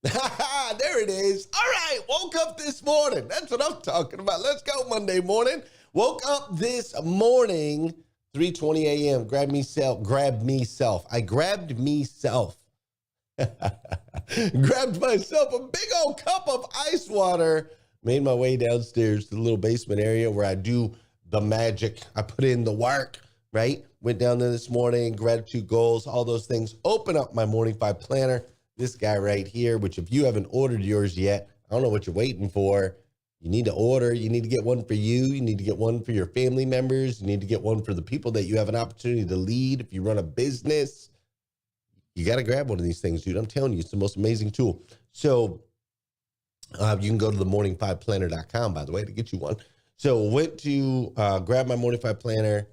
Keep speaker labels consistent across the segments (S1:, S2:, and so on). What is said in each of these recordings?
S1: There it is. All right, woke up this morning. That's what I'm talking about. Let's go Monday morning. Woke up this morning, 3:20 a.m. Grabbed myself. I grabbed myself. Grabbed myself a big old cup of ice water. Made my way downstairs to the little basement area where I do the magic. I put in the work, right? Went down there this morning, gratitude goals, all those things. Open up my Morning 5 planner. This guy right here, which if you haven't ordered yours yet, I don't know what you're waiting for. You need to order. You need to get one for you. You need to get one for your family members. You need to get one for the people that you have an opportunity to lead. If you run a business, you got to grab one of these things, dude. I'm telling you, it's the most amazing tool. So you can go to the morning5planner.com, by the way, to get you one. So went to grab my Morning 5 planner,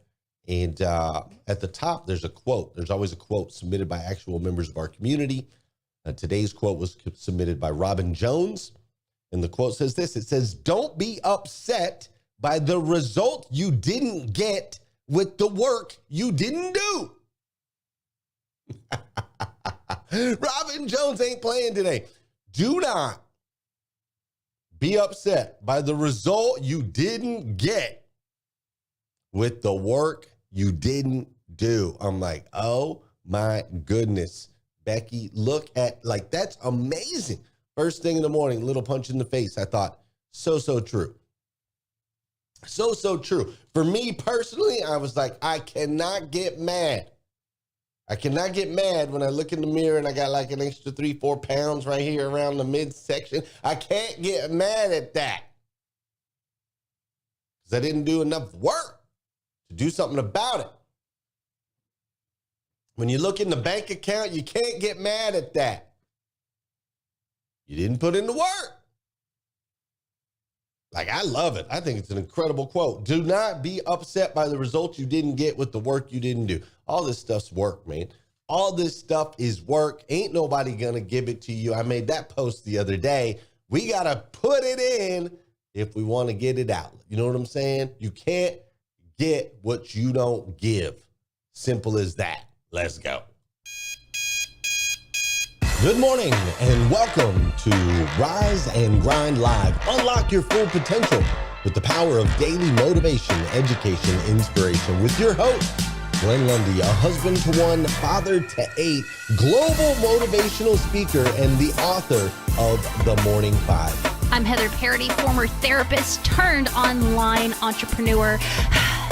S1: and at the top, there's a quote. There's always a quote submitted by actual members of our community. Today's quote was submitted by Robin Jones, and the quote says this. It says, "Don't be upset by the result you didn't get with the work you didn't do." Robin Jones ain't playing today. Do not be upset by the result you didn't get with the work you didn't do. I'm like, oh my goodness. Becky, look at, like, that's amazing. First thing in the morning, little punch in the face. I thought, so true. So true. For me personally, I was like, I cannot get mad. I cannot get mad when I look in the mirror and I got like an extra 3-4 pounds right here around the midsection. I can't get mad at that because I didn't do enough work to do something about it. When you look in the bank account, you can't get mad at that. You didn't put in the work. Like, I love it. I think it's an incredible quote. Do not be upset by the results you didn't get with the work you didn't do. All this stuff's work, man. All this stuff is work. Ain't nobody going to give it to you. I made that post the other day. We got to put it in if we want to get it out. You know what I'm saying? You can't get what you don't give. Simple as that. Let's go. Good morning and welcome to Rise and Grind Live. Unlock your full potential with the power of daily motivation, education, inspiration with your host, Glenn Lundy, a husband to one, father to 8, global motivational speaker, and the author of The Morning 5.
S2: I'm Heather Parady, former therapist turned online entrepreneur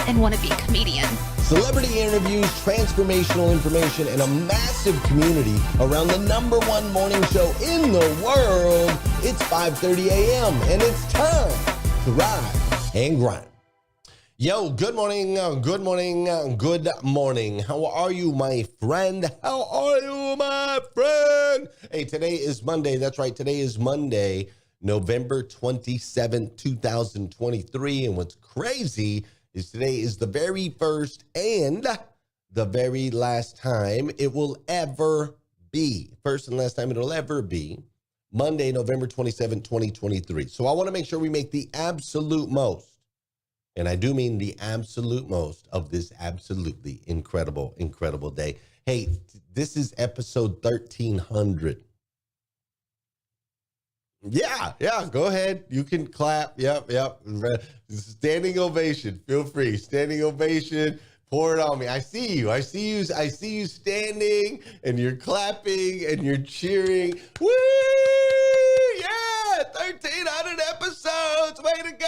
S2: and wannabe comedian.
S1: Celebrity interviews, transformational information, and a massive community around the #1 morning show in the world. It's 5:30 a.m. and it's time to rise and grind. Yo, good morning, good morning, good morning. How are you, my friend? How are you, my friend? Hey, today is Monday. That's right. Today is Monday, November 27th, 2023. And what's crazy is today is the very first and the very last time it will ever be. First and last time it'll ever be Monday, November 27th, 2023. So I want to make sure we make the absolute most, and I do mean the absolute most, of this absolutely incredible, incredible day. Hey, this is episode 1300. Yeah, go ahead. You can clap. Yep. Standing ovation. Feel free. Standing ovation. Pour it on me. I see you standing and you're clapping and you're cheering. Woo! Yeah! 1,300 episodes. Way to go.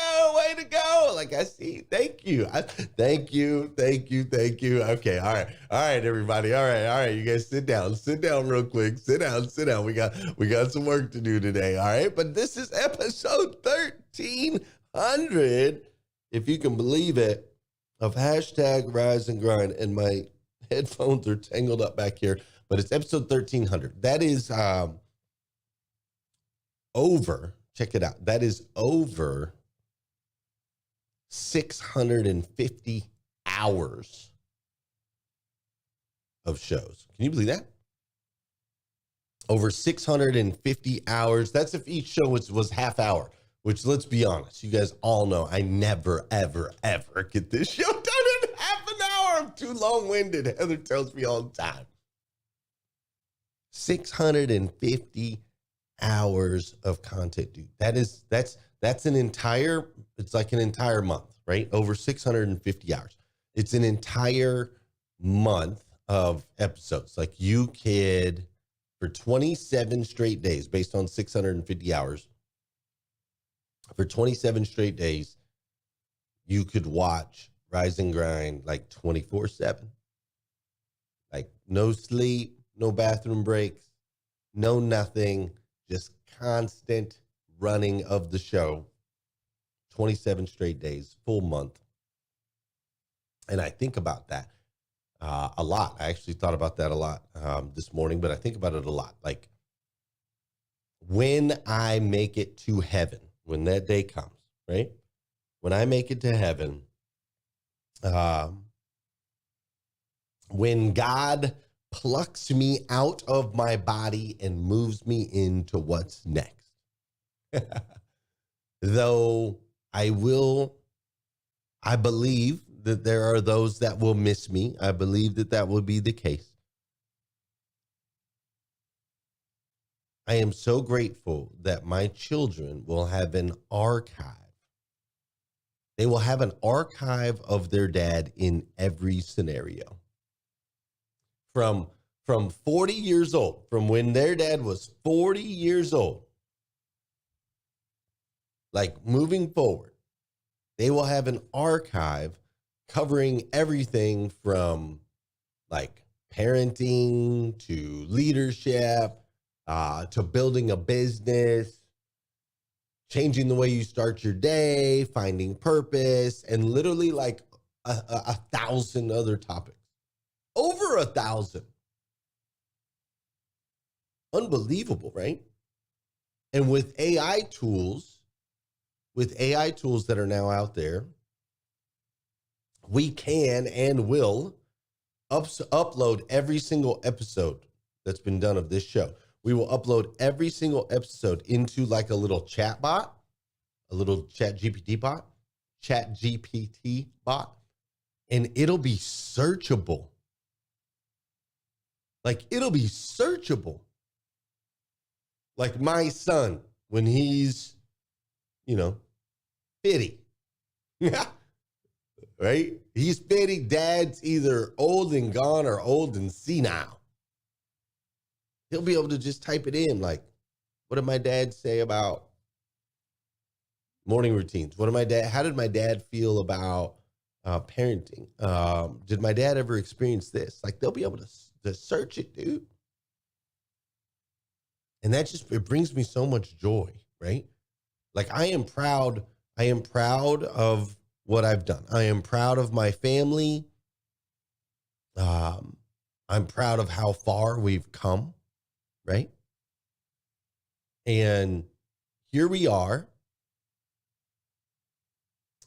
S1: Like, I see. Thank you. Thank you. Okay. All right, everybody. All right. You guys sit down real quick. Sit down. We got some work to do today. All right. But this is episode 1300, if you can believe it, of hashtag Rise and Grind. And my headphones are tangled up back here, but it's episode 1300. That is over. Check it out. That is over 650 hours of shows. Can you believe that? Over 650 hours. That's if each show was half hour, which, let's be honest, you guys all know I never, ever get this show done in half an hour. I'm too long-winded. Heather tells me all the time. 650 hours of content, dude. That's an entire, it's like an entire month, right? Over 650 hours. It's an entire month of episodes. Like you could, for 27 straight days, based on 650 hours, for 27 straight days, you could watch Rise and Grind like 24/7. Like no sleep, no bathroom breaks, no nothing, just constant running of the show. 27 straight days, full month. And I think about that a lot. I actually thought about that a lot this morning, but I think about it a lot. Like when I make it to heaven, when that day comes, right? When I make it to heaven, when God plucks me out of my body and moves me into what's next. Though I believe that there are those that will miss me. I believe that that will be the case. I am so grateful that my children will have an archive. They will have an archive of their dad in every scenario. From 40 years old, from when their dad was 40 years old, like moving forward, they will have an archive covering everything from like parenting to leadership, to building a business, changing the way you start your day, finding purpose, and literally like a thousand other topics. Over 1,000. Unbelievable, right? And with AI tools that are now out there, we can and will upload every single episode that's been done of this show. We will upload every single episode into like a little chat bot, a little chat GPT bot, and it'll be searchable. Like it'll be searchable. Like my son, when he's, 50. Yeah. Right? He's 50. Dad's either old and gone or old and senile. He'll be able to just type it in. Like, what did my dad say about morning routines? How did my dad feel about parenting? Did my dad ever experience this? Like, they'll be able to search it, dude. And it brings me so much joy, right? Like I am proud of what I've done. I am proud of my family. I'm proud of how far we've come, right? And here we are.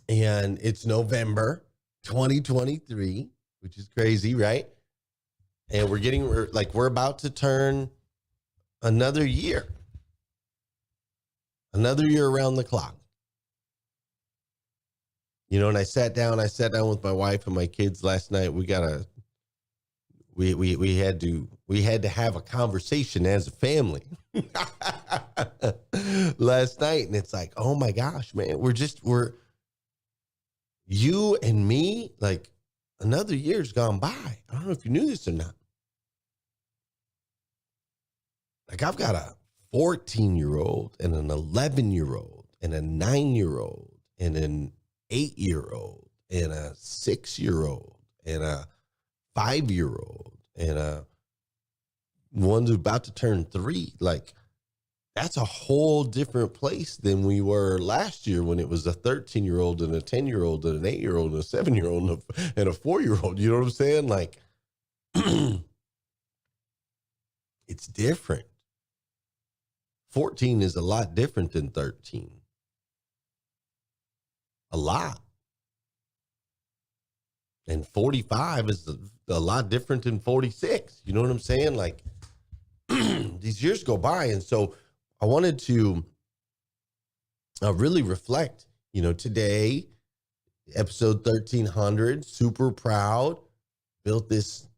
S1: And it's November 2023, which is crazy, right? And we're about to turn another year around the clock. And I sat down with my wife and my kids last night. We had to have a conversation as a family last night. And it's like, oh my gosh, man, we're you and me, like another year's gone by. I don't know if you knew this or not. Like I've got a 14-year-old and an 11-year-old and a 9-year-old and an 8-year-old and a 6-year-old and a 5-year-old and a one's about to turn 3. Like that's a whole different place than we were last year when it was a 13-year-old and a 10-year-old and an 8-year-old and a 7-year-old and a 4-year-old. You know what I'm saying? Like it's different. 14 is a lot different than 13. A lot. And 45 is a lot different than 46. You know what I'm saying? Like these years go by. And so I wanted to really reflect, today, episode 1300, super proud, built this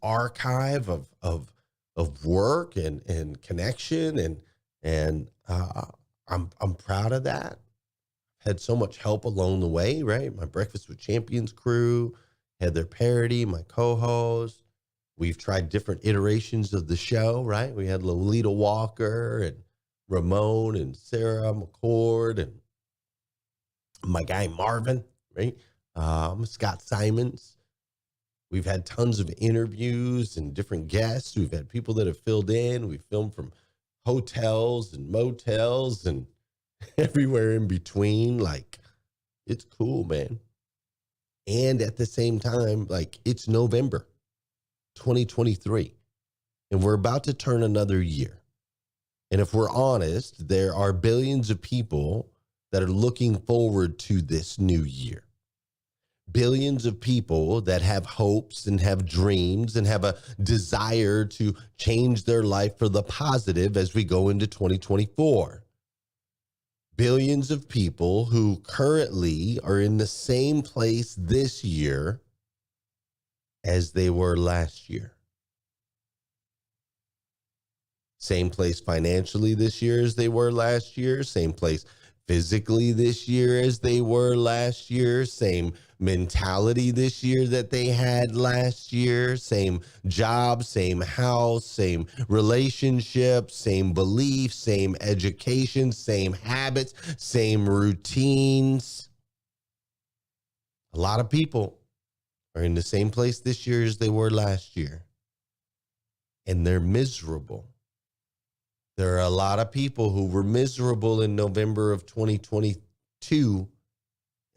S1: archive of of work and connection. And I'm proud of that. Had so much help along the way, right? My Breakfast with Champions crew had their Parady, my co-host. We've tried different iterations of the show, right? We had Lolita Walker and Ramon and Sarah McCord and my guy Marvin, right? Scott Simons. We've had tons of interviews and different guests. We've had people that have filled in. We filmed from hotels and motels and everywhere in between. Like, it's cool, man. And at the same time, like, it's November 2023, and we're about to turn another year. And if we're honest, there are billions of people that are looking forward to this new year. Billions of people that have hopes and have dreams and have a desire to change their life for the positive as we go into 2024. Billions of people who currently are in the same place this year as they were last year. Same place financially this year as they were last year. Same place physically this year as they were last year. Same mentality this year that they had last year. Same job, same house, same relationships, same beliefs, same education, same habits, same routines. A lot of people are in the same place this year as they were last year, and they're miserable. There are a lot of people who were miserable in November of 2022,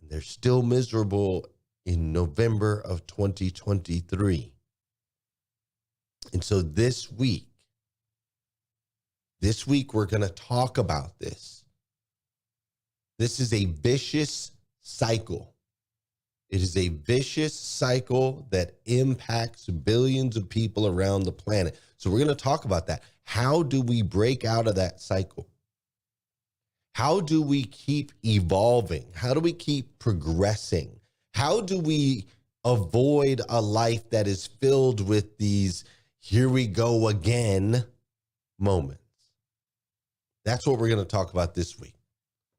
S1: and they're still miserable in November of 2023. And so this week we're going to talk about this. This is a vicious cycle. It is a vicious cycle that impacts billions of people around the planet. So we're going to talk about that. How do we break out of that cycle? How do we keep evolving? How do we keep progressing? How do we avoid a life that is filled with these here we go again moments? That's what we're going to talk about this week.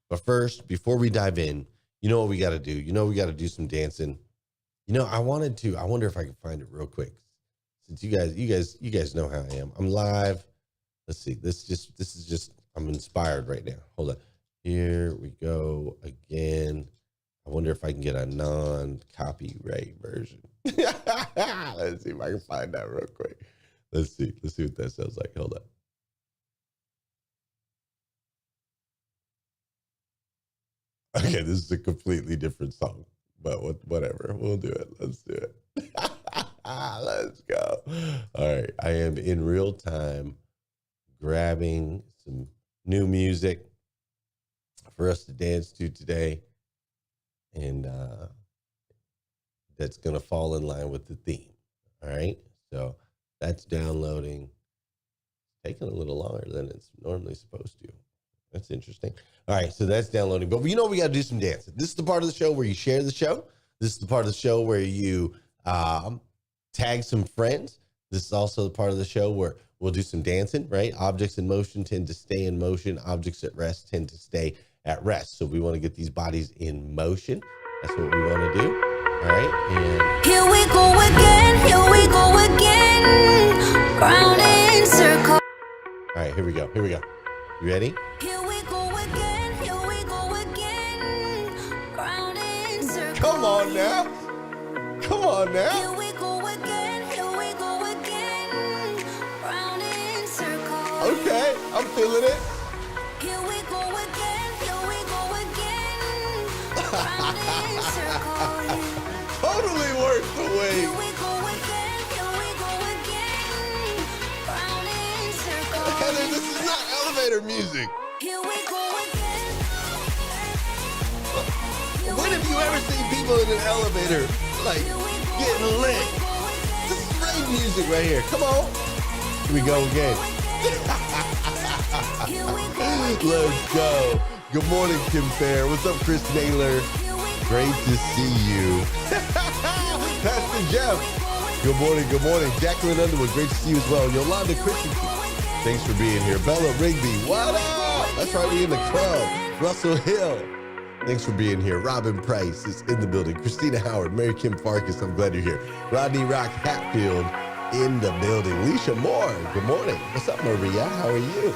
S1: But first, before we dive in, you know what we got to do? You know, we got to do some dancing. You know, I wonder if I can find it real quick. Since you guys know how I am. I'm live. Let's see. This is just, I'm inspired right now. Hold on. Here we go again. I wonder if I can get a non-copyright version. Let's see if I can find that real quick. Let's see what that sounds like. Hold on. Okay, this is a completely different song, but whatever. We'll do it. Let's do it. Let's go. All right. I am in real time grabbing some new music for us to dance to today. And that's going to fall in line with the theme. All right. So that's downloading. It's taking a little longer than it's normally supposed to. That's interesting. All right, so that's downloading. But you know we got to do some dancing. This is the part of the show where you share the show. This is the part of the show where you tag some friends. This is also the part of the show where we'll do some dancing, right? Objects in motion tend to stay in motion. Objects at rest tend to stay at rest. So we want to get these bodies in motion. That's what we want to do. All right. And
S3: here we go again. Here we go again. Round in circle.
S1: All right, here we go. Here we go. You ready?
S3: Here we go again. Here we go again. Round in circle.
S1: Come on now. Come on now.
S3: Here we go again. Here we go again. Round in circle.
S1: Okay, I'm feeling it.
S3: Here we go again. Here we go again. Round in circle.
S1: Totally worth the
S3: Here
S1: wait.
S3: we go again. Here we go again. Round in circle.
S1: Heather, this is not elevator music.
S3: Here we go again.
S1: When have you ever seen people in an elevator, like, getting lit? This is rave music right here. Come on. Here we go again. Let's go. Good morning, Kim Fair. What's up, Chris Naylor? Great to see you. Pastor Jeff. Good morning, good morning. Jacqueline Underwood, great to see you as well. Yolanda Christensen, thanks for being here. Bella Rigby, what up? That's right, we in the club. Russell Hill, thanks for being here. Robin Price is in the building. Christina Howard, Mary Kim Farkas, I'm glad you're here. Rodney Rock Hatfield in the building. Leisha Moore, good morning. What's up, Maria? How are you?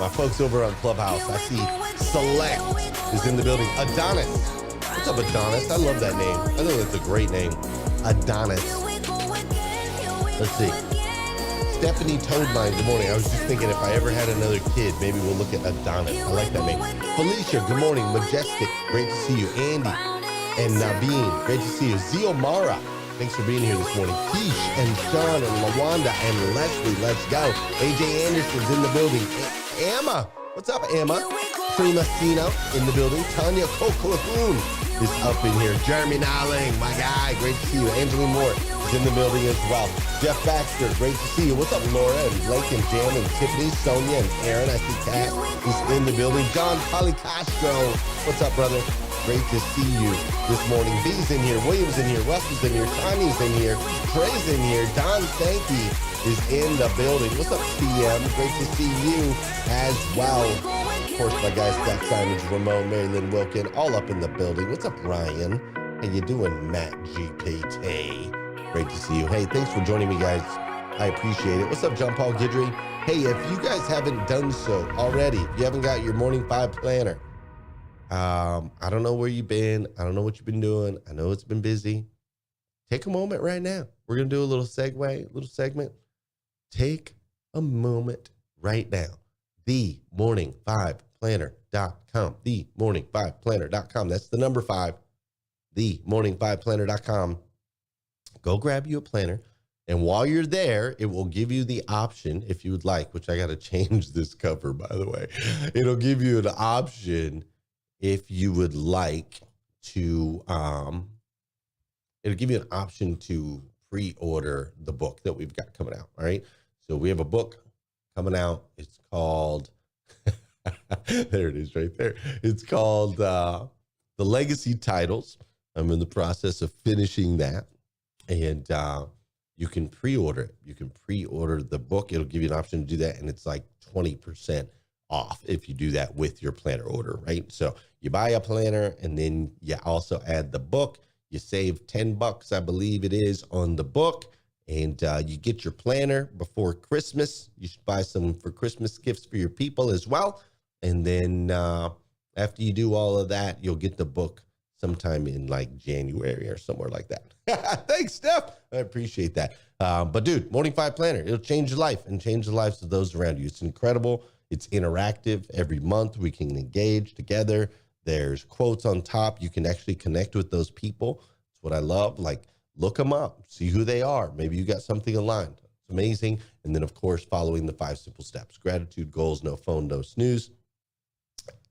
S1: My folks over on Clubhouse, I see Select is in the building. Adonis, what's up, Adonis? I love that name. I think that's a great name. Adonis. Let's see. Stephanie Toadmine, good morning. I was just thinking if I ever had another kid, maybe we'll look at Adonis. I like that name. Felicia, good morning. Majestic, great to see you. Andy and Naveen, great to see you. Ziomara, thanks for being here this morning. Keish and Sean and Lawanda and Leslie, let's go. AJ Anderson's in the building. Emma, what's up, Emma? Prima Sino in the building. Tanya Kokolahoon is up in here. Jeremy Nowling, my guy, great to see you. Angeline Moore is in the building as well. Jeff Baxter, great to see you. What's up, Laura and Blake and Jan and Tiffany, Sonia and Aaron? I see Kat is in the building. John Policastro, what's up, brother? Great to see you this morning. B's in here, William's in here, Russ is in here, Tanya's in here, Trey's in here, Don Sankey is in the building. What's up, CM? Great to see you as well. Of course, my guys, Scott Simons, Ramon, Mary Lynn Wilkin, all up in the building. What's up, Ryan? How you doing, Matt GPT? Great to see you. Hey, thanks for joining me, guys. I appreciate it. What's up, John Paul Guidry? Hey, if you guys haven't done so already, if you haven't got your Morning 5 planner, I don't know where you've been. I don't know what you've been doing. I know it's been busy. Take a moment right now. We're going to do a little little segment. Take a moment right now. TheMorning5Planner.com. TheMorning5Planner.com. That's the number 5. TheMorning5Planner.com. Go grab you a planner. And while you're there, it will give you the option, if you would like, which I got to change this cover, by the way. It'll give you an option if you would like to, it'll give you an option to pre-order the book that we've got coming out. All right. So we have a book coming out. It's called, there it is right there. It's called The Legacy Titles. I'm in the process of finishing that. And you can pre-order it. You can pre-order the book. It'll give you an option to do that. And it's like 20% off if you do that with your planner order, right? So you buy a planner and then you also add the book. You save $10, I believe it is, on the book. And you get your planner before Christmas. You should buy some for Christmas gifts for your people as well. And then after you do all of that, you'll get the book sometime in like January or somewhere like that. Thanks, Steph. I appreciate that. But dude, Morning 5 Planner, it'll change your life and change the lives of those around you. It's incredible. It's interactive. Every month we can engage together. There's quotes on top. You can actually connect with those people. That's what I love. Like, look them up, see who they are. Maybe you got something aligned. It's amazing. And then, of course, following the 5 simple steps: gratitude, goals, no phone, no snooze.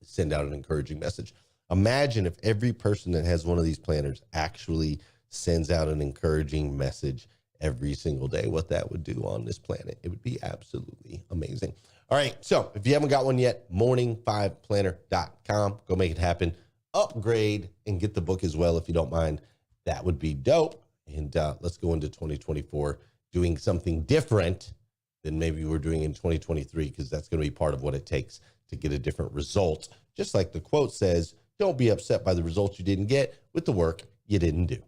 S1: Send out an encouraging message. Imagine if every person that has one of these planners actually sends out an encouraging message every single day, what that would do on this planet. It would be absolutely amazing. All right, so if you haven't got one yet, morning5planner.com. Go make it happen. Upgrade and get the book as well if you don't mind. That would be dope. And let's go into 2024 doing something different than maybe we're doing in 2023, because that's going to be part of what it takes to get a different result. Just like the quote says, don't be upset by the results you didn't get with the work you didn't do.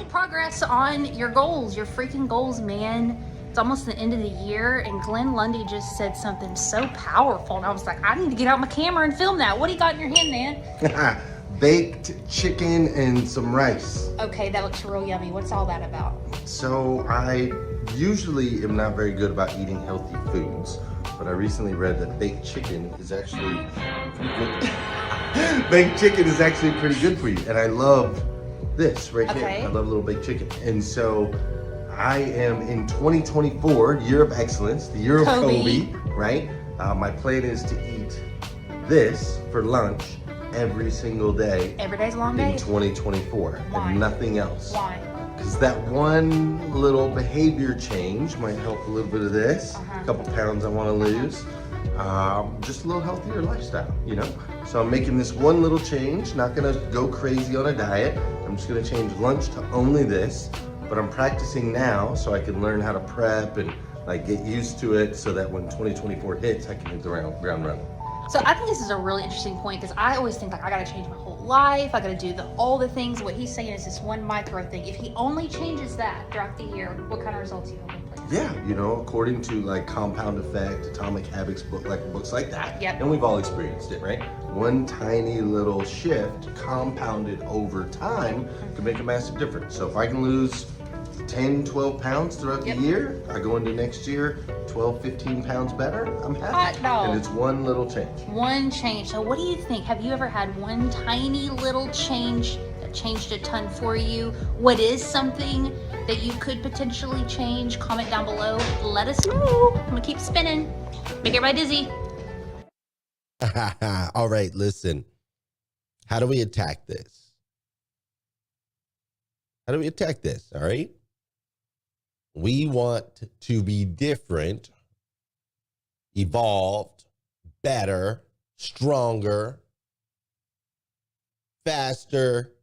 S2: Progress on your goals, your freaking goals, man. It's almost the end of the year, and Glenn Lundy just said something so powerful, and I was like, I need to get out my camera and film that. What do you got in your hand, man?
S4: Baked chicken and some rice.
S2: Okay, that looks real yummy. What's all that about?
S4: So I usually am not very good about eating healthy foods, but I recently read that baked chicken is actually pretty good. Baked chicken is actually pretty good for you, and I love this right here. I love a little baked chicken. And so I am in 2024, year of excellence, the year of Kobe, right? My plan is to eat this for lunch every single day
S2: Every day's a long
S4: in
S2: day.
S4: 2024
S2: Why?
S4: and nothing else.
S2: Why?
S4: Because that one little behavior change might help a little bit of this, a couple pounds I want to lose, just a little healthier lifestyle, you know? So I'm making this one little change, not gonna go crazy on a diet. I'm just gonna change lunch to only this, but I'm practicing now so I can learn how to prep and like get used to it so that when 2024 hits, I can hit the ground running.
S2: So I think this is a really interesting point because I always think like I gotta change my whole life. I gotta do all the things. What he's saying is this one micro thing. If he only changes that throughout the year, what kind of results do you hope in place?
S4: Yeah, you know, according to like Compound Effect, Atomic Habits, books like that.
S2: Yep.
S4: And we've all experienced it, right? One tiny little shift compounded over time can make a massive difference. So if I can lose 10, 12 pounds throughout
S2: Yep.
S4: the year, I go into next year 12, 15 pounds better, I'm happy.
S2: Hot dog.
S4: And it's one little change.
S2: One change. So what do you think? Have you ever had one tiny little change that changed a ton for you? What is something that you could potentially change? Comment down below. Let us know. I'm gonna keep spinning. Make everybody dizzy.
S1: All right, listen. How do we attack this? How do we attack this? All right. We want to be different, evolved, better, stronger, faster,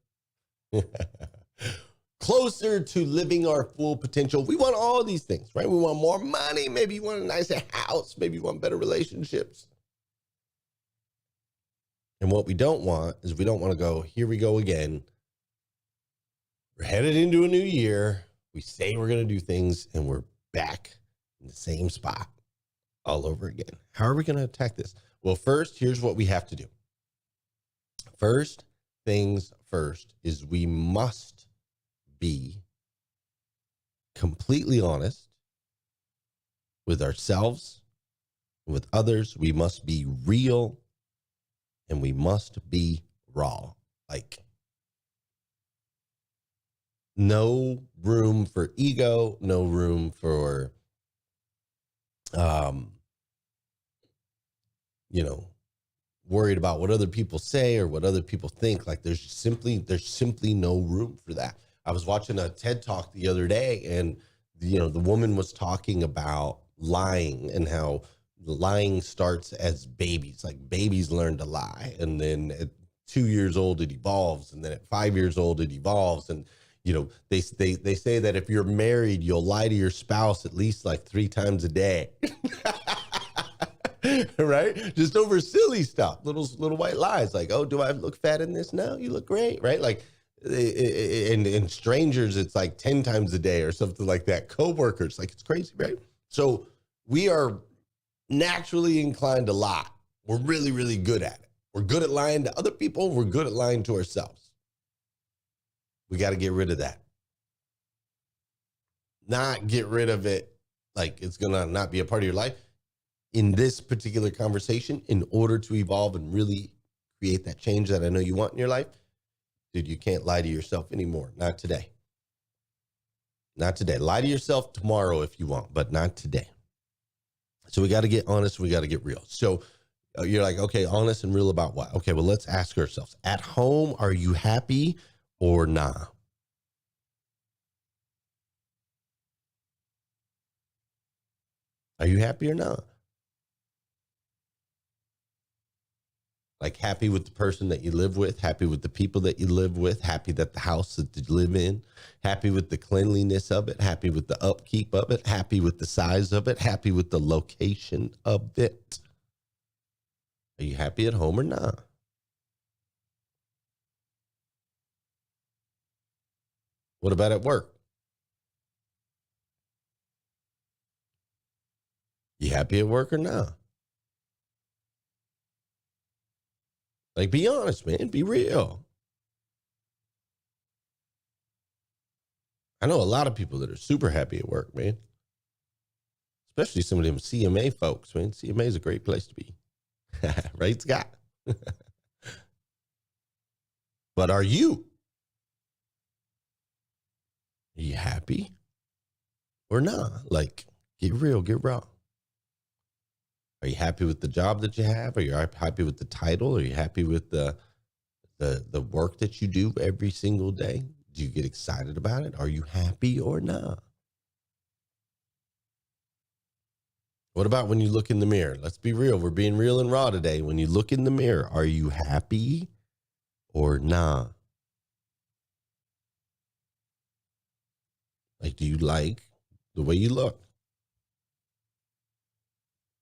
S1: closer to living our full potential. We want all these things, right? We want more money. Maybe you want a nicer house. Maybe you want better relationships. And what we don't want is we don't want to go, here we go again. We're headed into a new year. We say we're going to do things and we're back in the same spot all over again. How are we going to attack this? Well, first, here's what we have to do. First things first is we must be completely honest with ourselves and with others. We must be real and we must be raw. Like, no room for ego, no room for, worried about what other people say or what other people think. Like there's simply no room for that. I was watching a TED Talk the other day and, the woman was talking about lying and how lying starts as babies. Like babies learn to lie. And then at 2 years old, it evolves. And then at 5 years old, it evolves. And they say that if you're married, you'll lie to your spouse at least like 3 times a day, right? Just over silly stuff, little white lies like, oh, do I look fat in this? No, you look great, right? Like, and strangers, it's like 10 times a day or something like that. Coworkers, like it's crazy, right? So we are naturally inclined to lie. We're really, really good at it. We're good at lying to other people. We're good at lying to ourselves. We got to get rid of that. Not get rid of it like it's going to not be a part of your life. In this particular conversation, in order to evolve and really create that change that I know you want in your life, dude, you can't lie to yourself anymore. Not today. Not today. Lie to yourself tomorrow if you want, but not today. So we got to get honest. We got to get real. So you're like, okay, honest and real about what? Okay, well, let's ask ourselves. At home, are you happy or nah? Are you happy or not? Like happy with the person that you live with, happy with the people that you live with, happy that the house that you live in, happy with the cleanliness of it, happy with the upkeep of it, happy with the size of it, happy with the location of it. Are you happy at home or not? What about at work? You happy at work or not? Like, be honest, man. Be real. I know a lot of people that are super happy at work, man. Especially some of them CMA folks, man. CMA is a great place to be. Right, Scott? But are you? Are you happy or not? Like, get real, get raw. Are you happy with the job that you have? Are you happy with the title? Are you happy with the work that you do every single day? Do you get excited about it? Are you happy or not? What about when you look in the mirror? Let's be real. We're being real and raw today. When you look in the mirror, are you happy or not? Like, do you like the way you look?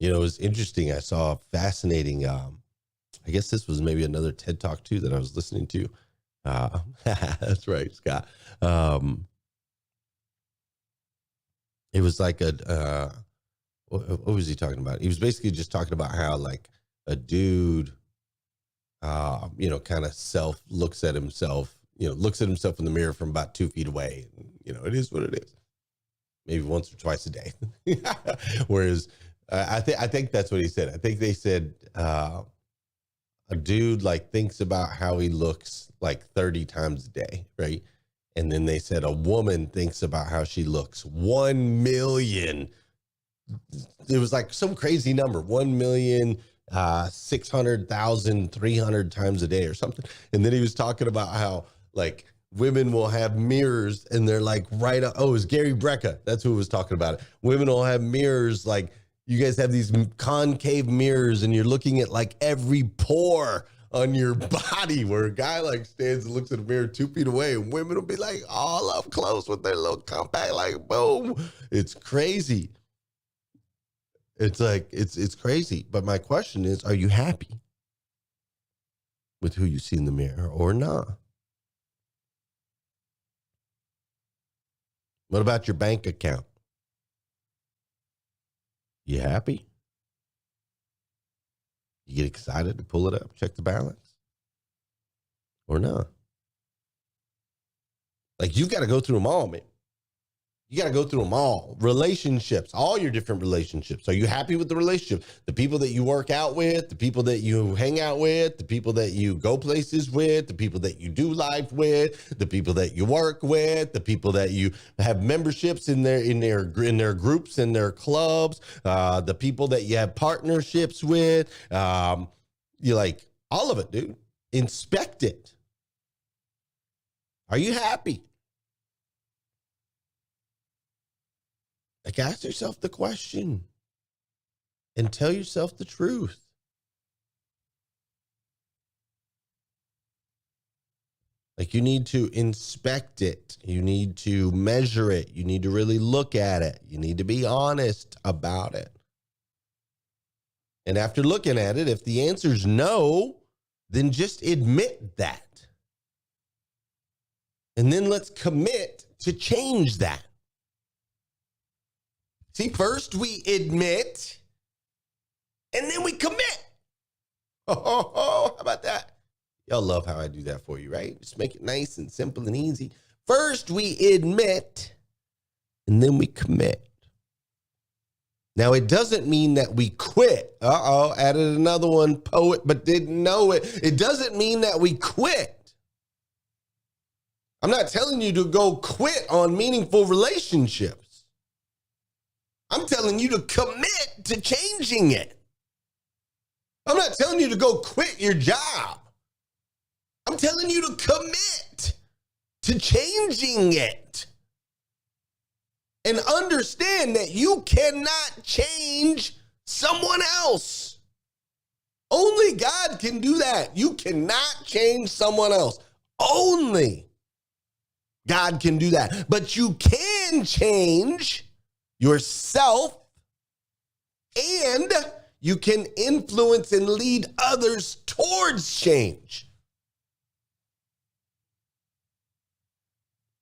S1: You know, it's interesting. I saw a fascinating, I guess this was maybe another TED Talk too that I was listening to. That's right, Scott. It was like what was he talking about? He was basically just talking about how like a dude, kind of looks at himself in the mirror from about 2 feet away. It is what it is. Maybe once or twice a day. Whereas I think that's what he said. I think they said a dude like thinks about how he looks like 30 times a day, right? And then they said a woman thinks about how she looks 1 million. It was like some crazy number, 1,600,300 times a day or something. And then he was talking about how like women will have mirrors and they're like right up. Oh, it was Gary Brecka. That's who was talking about it. Women will have mirrors like you guys have these concave mirrors and you're looking at like every pore on your body, where a guy like stands and looks at a mirror 2 feet away and women will be like all up close with their little compact, like boom. It's crazy. It's like, it's crazy. But my question is, are you happy with who you see in the mirror or not? What about your bank account? You happy? You get excited to pull it up, check the balance or not? Like you got to go through them all, man. You got to go through them all. Relationships, all your different relationships. Are you happy with the relationship? The people that you work out with, the people that you hang out with, the people that you go places with, the people that you do life with, the people that you work with, the people that you have memberships in their groups, in their clubs, the people that you have partnerships with. You like all of it, dude. Inspect it. Are you happy? Like, ask yourself the question and tell yourself the truth. Like, you need to inspect it. You need to measure it. You need to really look at it. You need to be honest about it. And after looking at it, if the answer is no, then just admit that. And then let's commit to change that. See, first we admit, and then we commit. How about that? Y'all love how I do that for you, right? Just make it nice and simple and easy. First we admit, and then we commit. Now, it doesn't mean that we quit. Added another one, poet, but didn't know it. It doesn't mean that we quit. I'm not telling you to go quit on meaningful relationships. I'm telling you to commit to changing it. I'm not telling you to go quit your job. I'm telling you to commit to changing it. And understand that you cannot change someone else. Only God can do that. You cannot change someone else. Only God can do that. But you can change yourself, and you can influence and lead others towards change.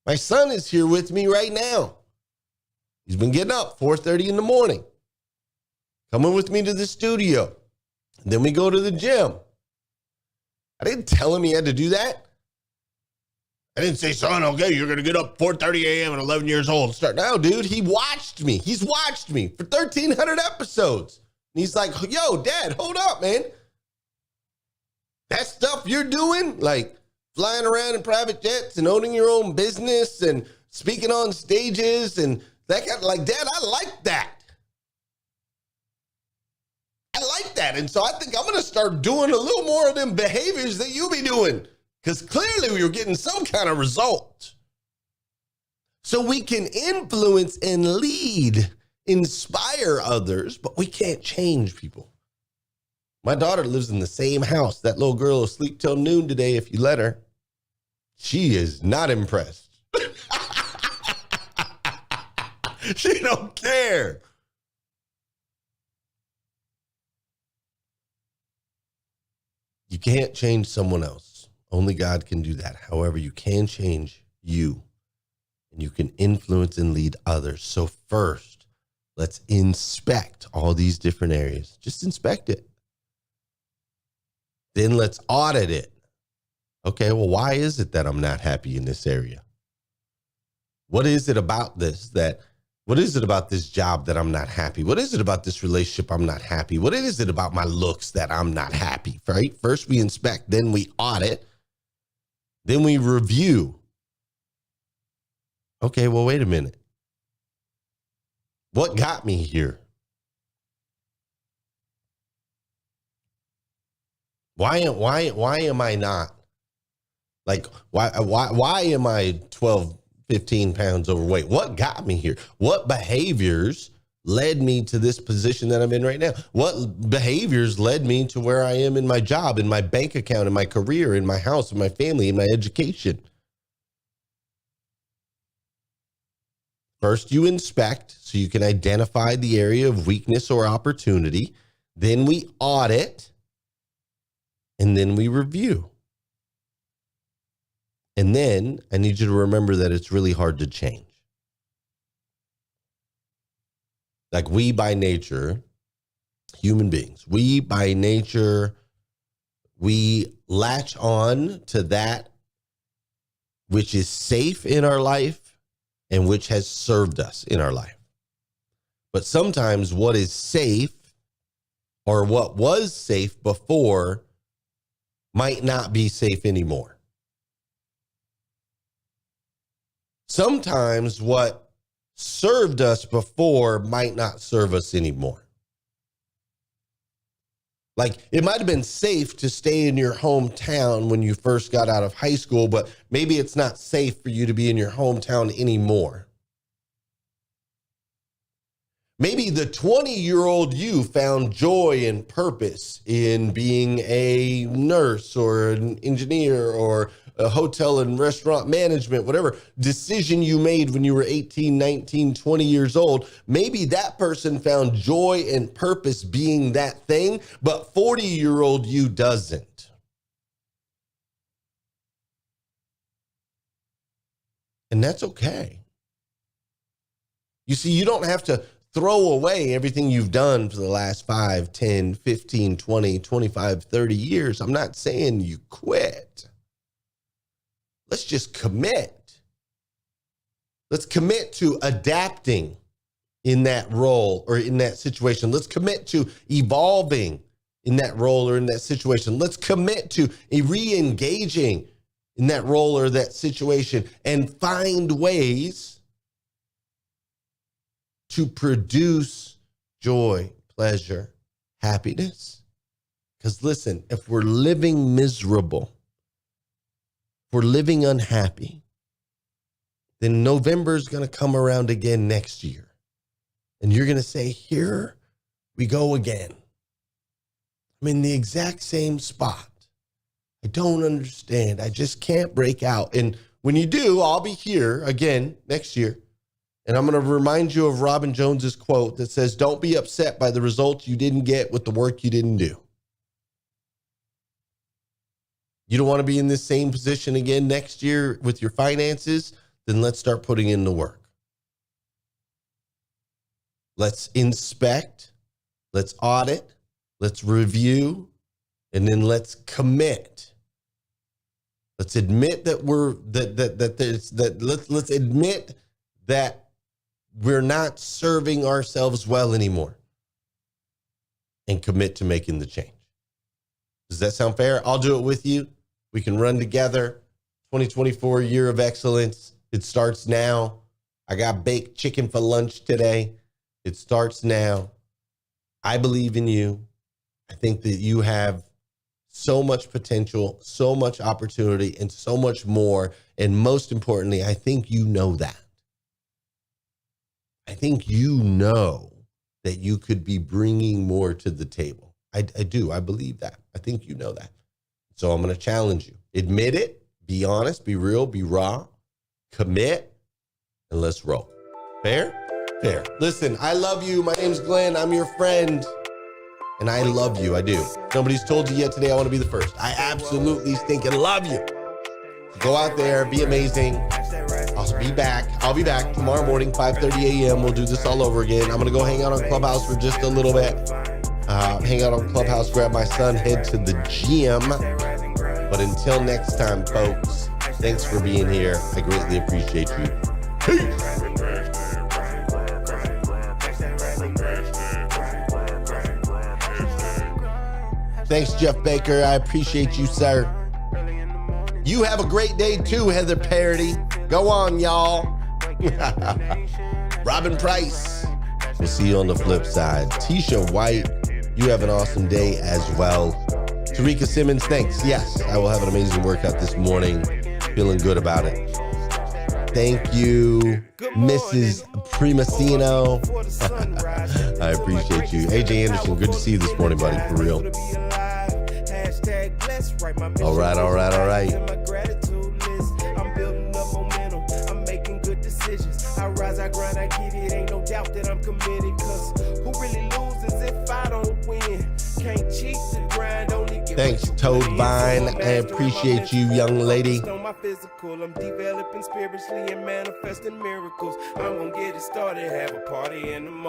S1: My son is here with me right now. He's been getting up 4:30 in the morning, coming with me to the studio. And then we go to the gym. I didn't tell him he had to do that. I didn't say, son, okay, you're going to get up 4:30 a.m. at 11 years old. Start now, dude. He watched me. He's watched me for 1,300 episodes. And he's like, yo, Dad, hold up, man. That stuff you're doing, like flying around in private jets and owning your own business and speaking on stages and that kind of, like, Dad, I like that. I like that. And so I think I'm going to start doing a little more of them behaviors that you be doing, because clearly we were getting some kind of result. So we can influence and lead, inspire others, but we can't change people. My daughter lives in the same house. That little girl will sleep till noon today if you let her. She is not impressed. She don't care. You can't change someone else. Only God can do that. However, you can change you, and you can influence and lead others. So first, let's inspect all these different areas. Just inspect it. Then let's audit it. Okay, well, why is it that I'm not happy in this area? What is it about this job that I'm not happy? What is it about this relationship I'm not happy? What is it about my looks that I'm not happy, right? First we inspect, then we audit, then we review. Okay, well, wait a minute. What got me here? Why am I not? Like, why am I 12, 15 pounds overweight? What got me here? What behaviors led me to this position that I'm in right now? What behaviors led me to where I am in my job, in my bank account, in my career, in my house, in my family, in my education? First, you inspect so you can identify the area of weakness or opportunity. Then we audit, and then we review. And then I need you to remember that it's really hard to change. Like, we by nature, human beings, we by nature, we latch on to that which is safe in our life and which has served us in our life. But sometimes what is safe, or what was safe before, might not be safe anymore. Sometimes what served us before might not serve us anymore. Like, it might have been safe to stay in your hometown when you first got out of high school, but maybe it's not safe for you to be in your hometown anymore. Maybe the 20-year-old you found joy and purpose in being a nurse or an engineer or a hotel and restaurant management, whatever decision you made when you were 18, 19, 20 years old. Maybe that person found joy and purpose being that thing, but 40-year-old you doesn't. And that's okay. You see, you don't have to throw away everything you've done for the last 5, 10, 15, 20, 25, 30 years. I'm not saying you quit. Let's just commit. Let's commit to adapting in that role or in that situation. Let's commit to evolving in that role or in that situation. Let's commit to re-engaging in that role or that situation and find ways to produce joy, pleasure, happiness. Because listen, if we're living miserable, if we're living unhappy, then November is going to come around again next year. And you're going to say, here we go again. I'm in the exact same spot. I don't understand. I just can't break out. And when you do, I'll be here again next year. And I'm going to remind you of Robin Jones's quote that says, don't be upset by the results you didn't get with the work you didn't do. You don't want to be in this same position again next year with your finances? Then let's start putting in the work. Let's inspect, let's audit, let's review, and then let's commit. Let's admit that let's admit that we're not serving ourselves well anymore and commit to making the change. Does that sound fair? I'll do it with you. We can run together. 2024 year of excellence. It starts now. I got baked chicken for lunch today. It starts now. I believe in you. I think that you have so much potential, so much opportunity, and so much more. And most importantly, I think you know that. I think you know that you could be bringing more to the table. I do. I believe that. I think you know that. So I'm going to challenge you. Admit it. Be honest. Be real. Be raw. Commit. And let's roll. Fair? Fair. Listen, I love you. My name's Glenn. I'm your friend. And I love you. I do. Nobody's told you yet today. I want to be the first. I absolutely stinking love you. Go out there. Be amazing. I'll be back. I'll be back tomorrow morning, 5:30 a.m. We'll do this all over again. I'm going to go hang out on Clubhouse for just a little bit. Hang out on Clubhouse, grab my son, head to the gym. But until next time, folks, thanks for being here. I greatly appreciate you. Peace. Thanks, Jeff Baker. I appreciate you, sir. You have a great day too, Heather Parady. Go on, y'all. Robin Price. We'll see you on the flip side. Tisha White, you have an awesome day as well. Tarika Simmons, thanks. Yes, I will have an amazing workout this morning. Feeling good about it. Thank you, Mrs. Primasino. I appreciate you. AJ Anderson, good to see you this morning, buddy, for real. All right.
S5: I rise, I grind, I get it. Ain't no doubt that I'm committed. Cause who really loses if I don't win? Can't cheat the grind, only get.
S1: Thanks, Toad Vine. I appreciate you, young lady.
S5: On my physical, I'm developing spiritually and manifesting miracles. I'm gonna get it started, have a party in the morning.